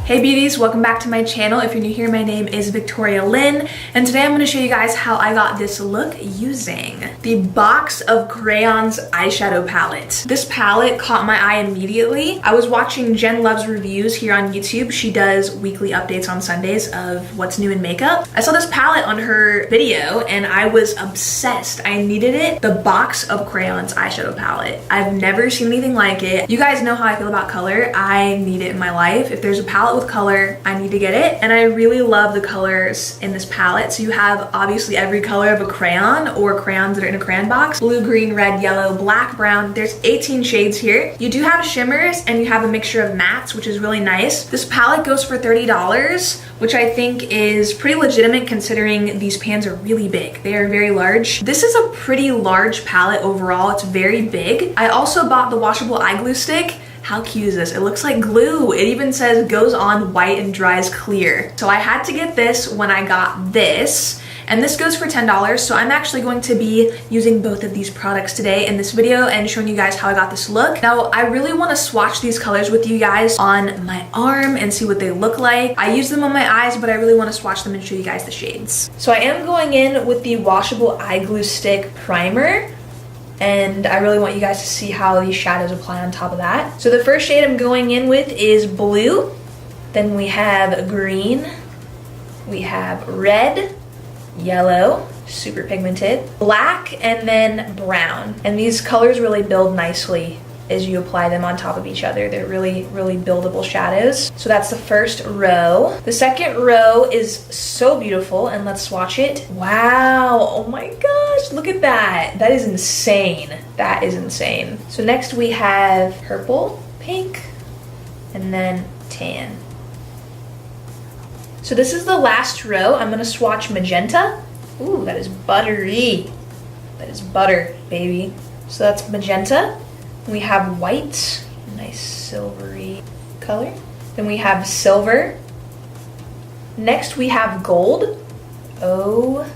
Hey beauties, welcome back to my channel. If you're new here, my name is Victoria Lynn, and today I'm going to show you guys how I got this look using the box of Crayons Eyeshadow palette. This palette caught my eye immediately. I was watching Jen Love's reviews here on YouTube. She does weekly updates on Sundays of what's new in makeup. I saw this palette on her video and I was obsessed. I needed it. The box of Crayons Eyeshadow palette. I've never seen anything like it. You guys know how I feel about color. I need it in my life. If there's a palette with color, I need to get it. And I really love the colors in this palette. So you have obviously every color of a crayon or crayons that are in a crayon box. Blue, green, red, yellow, black, brown. There's 18 shades here. You do have shimmers and you have a mixture of mattes, which is really nice. This palette goes for $30, which I think is pretty legitimate considering these pans are really big. They are very large. This is a pretty large palette overall. It's very big. I also bought the washable eye glue stick. How cute is this? It looks like glue. It even says goes on white and dries clear. So I had to get this when I got this. And this goes for $10, so I'm actually going to be using both of these products today in this video and showing you guys how I got this look. Now, I really want to swatch these colors with you guys on my arm and see what they look like. I use them on my eyes, but I really want to swatch them and show you guys the shades. So I am going in with the washable eye glue stick primer, and I really want you guys to see how these shadows apply on top of that. So the first shade I'm going in with is blue, then we have green, we have red, yellow, super pigmented, black, and then brown. And these colors really build nicely as you apply them on top of each other. They're really, really buildable shadows. So that's the first row. The second row is so beautiful, and let's swatch it. Wow, oh my gosh, look at that. That is insane. That is insane. So next we have purple, pink, and then tan. So this is the last row. I'm gonna swatch magenta. Ooh, that is buttery. That is butter, baby. So that's magenta. We have white, nice silvery color. Then we have silver. Next we have gold. Oh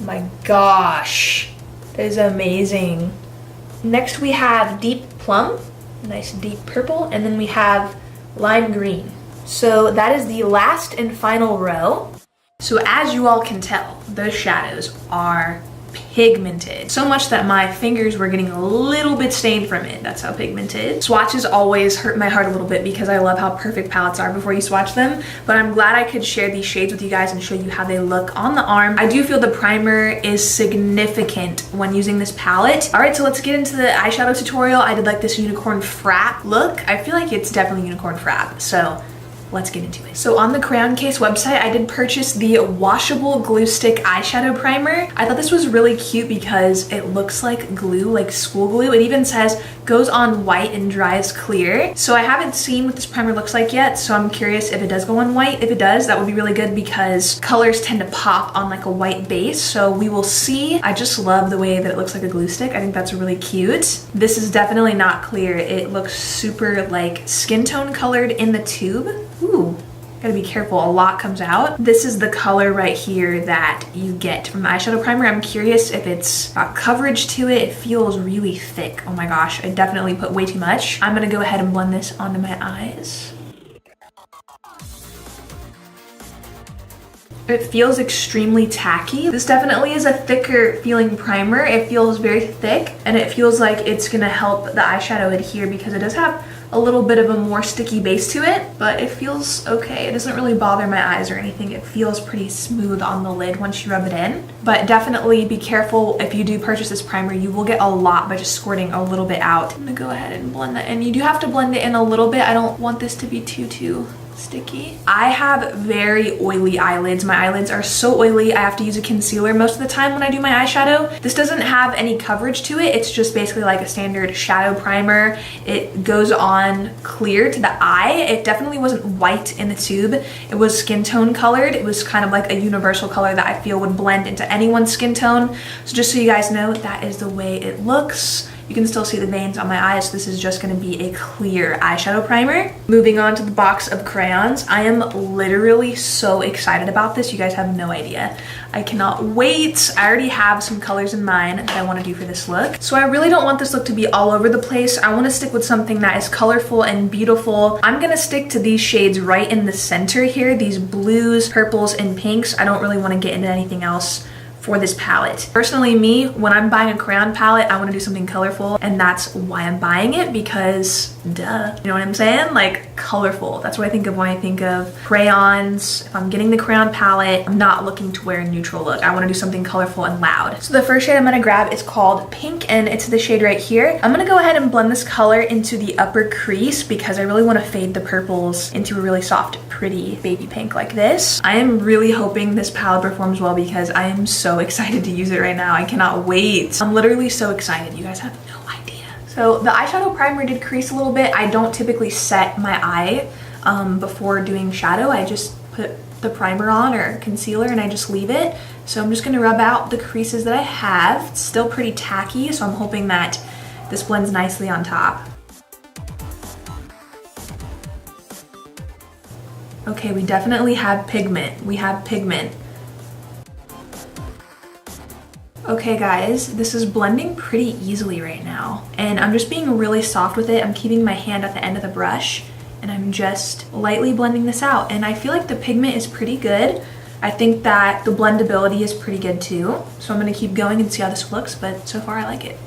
my gosh, that is amazing. Next we have deep plum, nice deep purple, and then we have lime green. So that is the last and final row. So as you all can tell, those shadows are pigmented. So much that my fingers were getting a little bit stained from it. That's how pigmented. Swatches always hurt my heart a little bit because I love how perfect palettes are before you swatch them. But I'm glad I could share these shades with you guys and show you how they look on the arm. I do feel the primer is significant when using this palette. All right, so let's get into the eyeshadow tutorial. I did like this unicorn frap look. I feel like it's definitely unicorn frap. So let's get into it. So on the Crayon Case website, I did purchase the washable glue stick eyeshadow primer. I thought this was really cute because it looks like glue, like school glue. It even says goes on white and dries clear. So I haven't seen what this primer looks like yet, so I'm curious if it does go on white. If it does, that would be really good because colors tend to pop on like a white base. So we will see. I just love the way that it looks like a glue stick. I think that's really cute. This is definitely not clear. It looks super like skin tone colored in the tube. Ooh, gotta be careful, a lot comes out. This is the color right here that you get from the eyeshadow primer. I'm curious if it's got coverage to it. It feels really thick. Oh my gosh, I definitely put way too much. I'm gonna go ahead and blend this onto my eyes. It feels extremely tacky. This definitely is a thicker feeling primer. It feels very thick and it feels like it's gonna help the eyeshadow adhere because it does have a little bit of a more sticky base to it, but it feels okay. It doesn't really bother my eyes or anything. It feels pretty smooth on the lid once you rub it in, but definitely be careful if you do purchase this primer. You will get a lot by just squirting a little bit out. I'm gonna go ahead and blend that in. You do have to blend it in a little bit. I don't want this to be too sticky. I have very oily eyelids. My eyelids are so oily. I have to use a concealer most of the time when I do my eyeshadow. This doesn't have any coverage to it. It's just basically like a standard shadow primer. It goes on clear to the eye. It definitely wasn't white in the tube. It was skin tone colored. It was kind of like a universal color that I feel would blend into anyone's skin tone. So just so you guys know, that is the way it looks. you can still see the veins on my eyes. So this is just gonna be a clear eyeshadow primer. Moving on to the box of crayons. I am literally so excited about this. You guys have no idea. I cannot wait. I already have some colors in mind that I wanna do for this look. So I really don't want this look to be all over the place. I wanna stick with something that is colorful and beautiful. I'm gonna stick to these shades right in the center here, these blues, purples, and pinks. I don't really wanna get into anything else for this palette. Personally, me, when I'm buying a crayon palette, I want to do something colorful, and that's why I'm buying it, because duh, you know what I'm saying? Like, colorful. That's what I think of when I think of crayons. If I'm getting the crayon palette, I'm not looking to wear a neutral look. I want to do something colorful and loud. So the first shade I'm going to grab is called Pink, and it's the shade right here. I'm going to go ahead and blend this color into the upper crease because I really want to fade the purples into a really soft, pretty baby pink like this. I am really hoping this palette performs well because I am so excited to use it right now. I cannot wait. I'm literally so excited. You guys have no idea. So the eyeshadow primer did crease a little bit. I don't typically set my eye before doing shadow. I just put the primer on or concealer and I just leave it. So I'm just gonna rub out the creases that I have. It's still pretty tacky, so I'm hoping that this blends nicely on top. Okay, we definitely have pigment. We have pigment. Okay guys, this is blending pretty easily right now. And I'm just being really soft with it. I'm keeping my hand at the end of the brush and I'm just lightly blending this out. And I feel like the pigment is pretty good. I think that the blendability is pretty good too. So I'm gonna keep going and see how this looks, but so far I like it.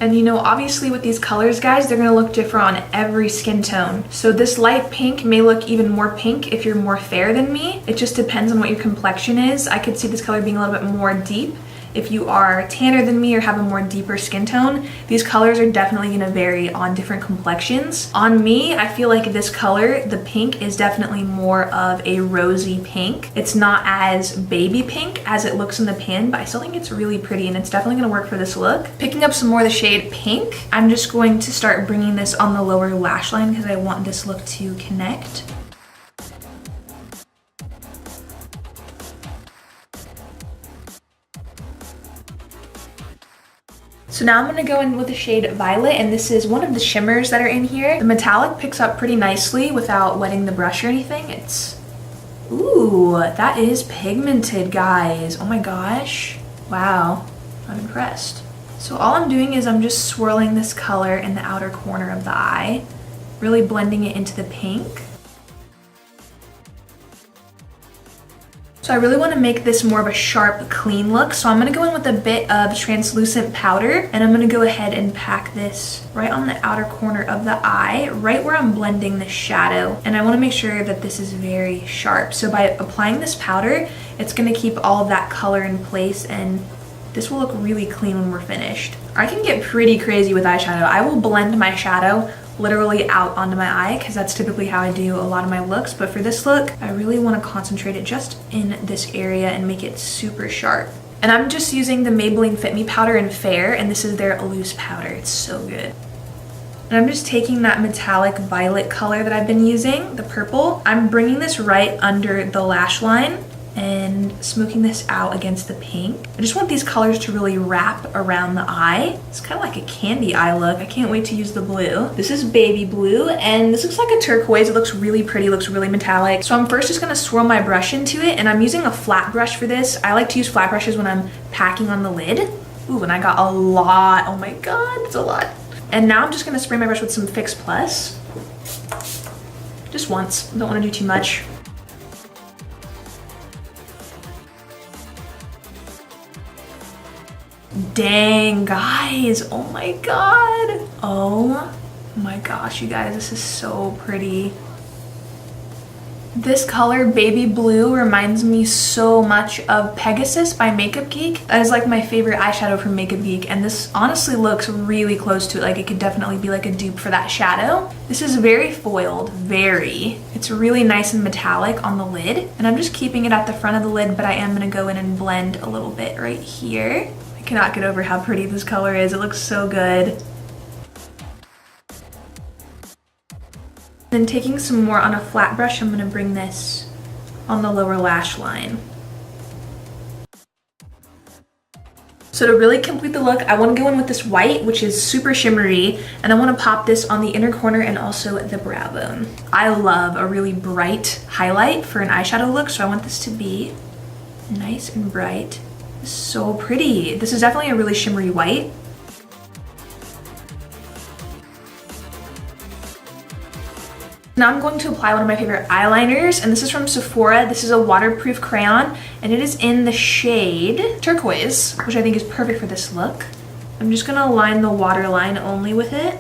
And you know, obviously with these colors, guys, they're gonna look different on every skin tone. So this light pink may look even more pink if you're more fair than me. It just depends on what your complexion is. I could see this color being a little bit more deep. If you are tanner than me or have a more deeper skin tone, these colors are definitely gonna vary on different complexions. On me, I feel like this color, the pink, is definitely more of a rosy pink. It's not as baby pink as it looks in the pan, but I still think it's really pretty and it's definitely gonna work for this look. Picking up some more of the shade Pink, I'm just going to start bringing this on the lower lash line because I want this look to connect. So now I'm gonna go in with the shade Violet, and this is one of the shimmers that are in here. The metallic picks up pretty nicely without wetting the brush or anything. Ooh, that is pigmented, guys. Oh my gosh. Wow, I'm impressed. So all I'm doing is I'm just swirling this color in the outer corner of the eye, really blending it into the pink. So I really want to make this more of a sharp, clean look. So I'm going to go in with a bit of translucent powder and I'm going to go ahead and pack this right on the outer corner of the eye, right where I'm blending the shadow. And I want to make sure that this is very sharp. So by applying this powder, it's going to keep all of that color in place and this will look really clean when we're finished. I can get pretty crazy with eyeshadow. I will blend my shadow literally out onto my eye because that's typically how I do a lot of my looks, but for this look I really want to concentrate it just in this area and make it super sharp. And I'm just using the Maybelline Fit Me powder in Fair, and this is their loose powder. It's so good. And I'm just taking that metallic violet color that I've been using, the purple, I'm bringing this right under the lash line and smoking this out against the pink. I just want these colors to really wrap around the eye. It's kind of like a candy eye look. I can't wait to use the blue. This is baby blue and this looks like a turquoise. It looks really pretty, looks really metallic. So I'm first just gonna swirl my brush into it and I'm using a flat brush for this. I like to use flat brushes when I'm packing on the lid. Ooh, and I got a lot. Oh my God, it's a lot. And now I'm just gonna spray my brush with some Fix Plus. Just once, don't wanna do too much. Dang, guys, oh my God. Oh my gosh, you guys, this is so pretty. This color, baby blue, reminds me so much of Pegasus by Makeup Geek. That is like my favorite eyeshadow from Makeup Geek, and this honestly looks really close to it. Like it could definitely be like a dupe for that shadow. This is very foiled, very. It's really nice and metallic on the lid, and I'm just keeping it at the front of the lid, but I am gonna go in and blend a little bit right here. I cannot get over how pretty this color is. It looks so good. Then taking some more on a flat brush, I'm gonna bring this on the lower lash line. So to really complete the look, I want to go in with this white, which is super shimmery, and I want to pop this on the inner corner and also the brow bone. I love a really bright highlight for an eyeshadow look, so I want this to be nice and bright. So pretty. This is definitely a really shimmery white. Now I'm going to apply one of my favorite eyeliners, and this is from Sephora. This is a waterproof crayon, and it is in the shade Turquoise, which I think is perfect for this look. I'm just gonna line the waterline only with it.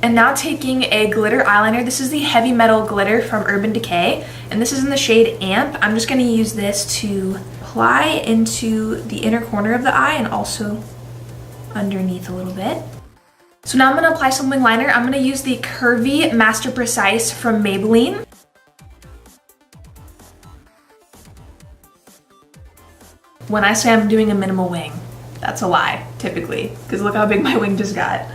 And now taking a glitter eyeliner, this is the Heavy Metal Glitter from Urban Decay, and this is in the shade Amp. I'm just gonna use this to apply into the inner corner of the eye and also underneath a little bit. So now I'm gonna apply some wing liner. I'm gonna use the Curvy Master Precise from Maybelline. When I say I'm doing a minimal wing, that's a lie, typically, because look how big my wing just got.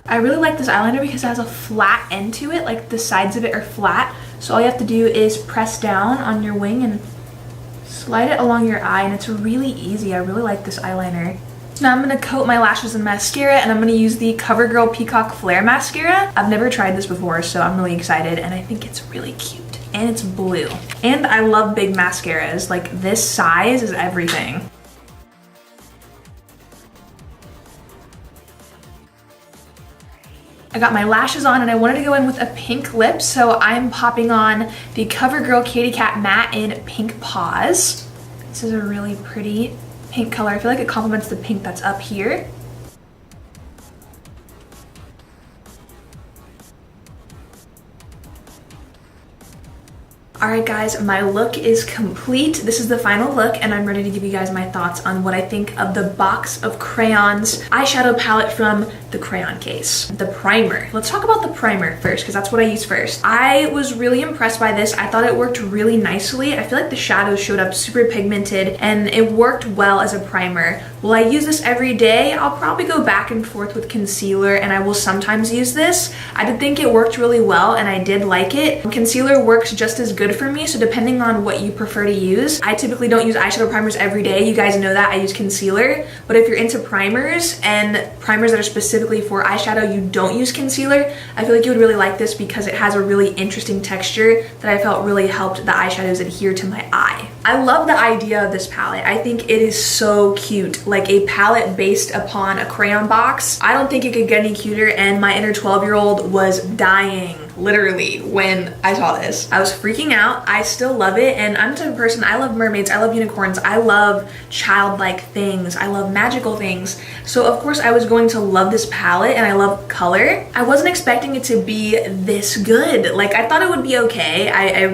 I really like this eyeliner because it has a flat end to it, like the sides of it are flat. So all you have to do is press down on your wing and slide it along your eye, and it's really easy. I really like this eyeliner. So now I'm gonna coat my lashes in mascara, and I'm gonna use the CoverGirl Peacock Flare Mascara. I've never tried this before, so I'm really excited, and I think it's really cute. And it's blue. And I love big mascaras. Like, this size is everything. I got my lashes on and I wanted to go in with a pink lip, so I'm popping on the CoverGirl Katy Kat Matte in Pink Paws. This is a really pretty pink color. I feel like it complements the pink that's up here. Alright guys, my look is complete. This is the final look, and I'm ready to give you guys my thoughts on what I think of the box of crayons eyeshadow palette from the crayon case. The primer. Let's talk about the primer first, because that's what I use first. I was really impressed by this. I thought it worked really nicely. I feel like the shadows showed up super pigmented, and it worked well as a primer. Will I use this every day? I'll probably go back and forth with concealer, and I will sometimes use this. I did think it worked really well, and I did like it. Concealer works just as good for me, so depending on what you prefer to use. I typically don't use eyeshadow primers every day. You guys know that. I use concealer. But if you're into primers and primers that are specifically for eyeshadow, you don't use concealer, I feel like you would really like this because it has a really interesting texture that I felt really helped the eyeshadows adhere to my eye. I love the idea of this palette. I think it is so cute. Like a palette based upon a crayon box. I don't think it could get any cuter, and my inner 12-year-old was dying, literally, when I saw this. I was freaking out. I still love it, and I'm the type of person, I love mermaids, I love unicorns, I love childlike things, I love magical things. So of course I was going to love this palette, and I love color. I wasn't expecting it to be this good. Like, I thought it would be okay. I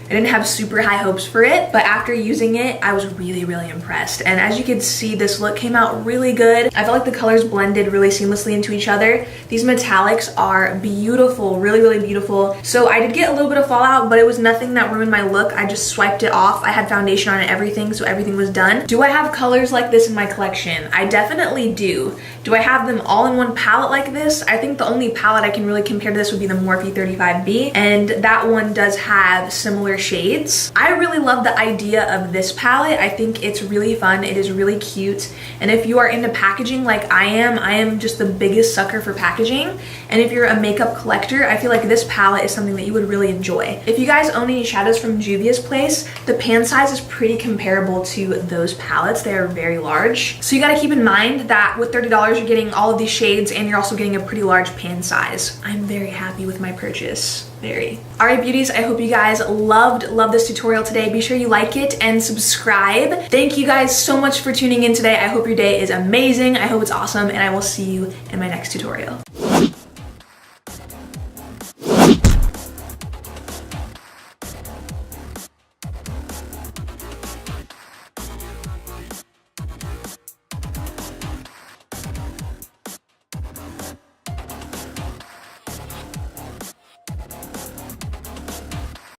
didn't have super high hopes for it, but after using it, I was really, really impressed. And as you can see, this look came out really good. I felt like the colors blended really seamlessly into each other. These metallics are beautiful, really, really beautiful. So I did get a little bit of fallout, but it was nothing that ruined my look. I just swiped it off. I had foundation on and everything, so everything was done. Do I have colors like this in my collection? I definitely do. Do I have them all in one palette like this? I think the only palette I can really compare to this would be the Morphe 35B, and that one does have similar shades. I really love the idea of this palette. I think it's really fun. It is really cute, and if you are into packaging like I am just the biggest sucker for packaging, and if you're a makeup collector, I feel like this palette is something that you would really enjoy. If you guys own any shadows from Juvia's Place, the pan size is pretty comparable to those palettes. They are very large. So you gotta keep in mind that with $30, you're getting all of these shades, and you're also getting a pretty large pan size. I'm very happy with my purchase. Very. Alright beauties, I hope you guys loved this tutorial today. Be sure you like it and subscribe. Thank you guys so much for tuning in today. I hope your day is amazing. I hope it's awesome, and I will see you in my next tutorial.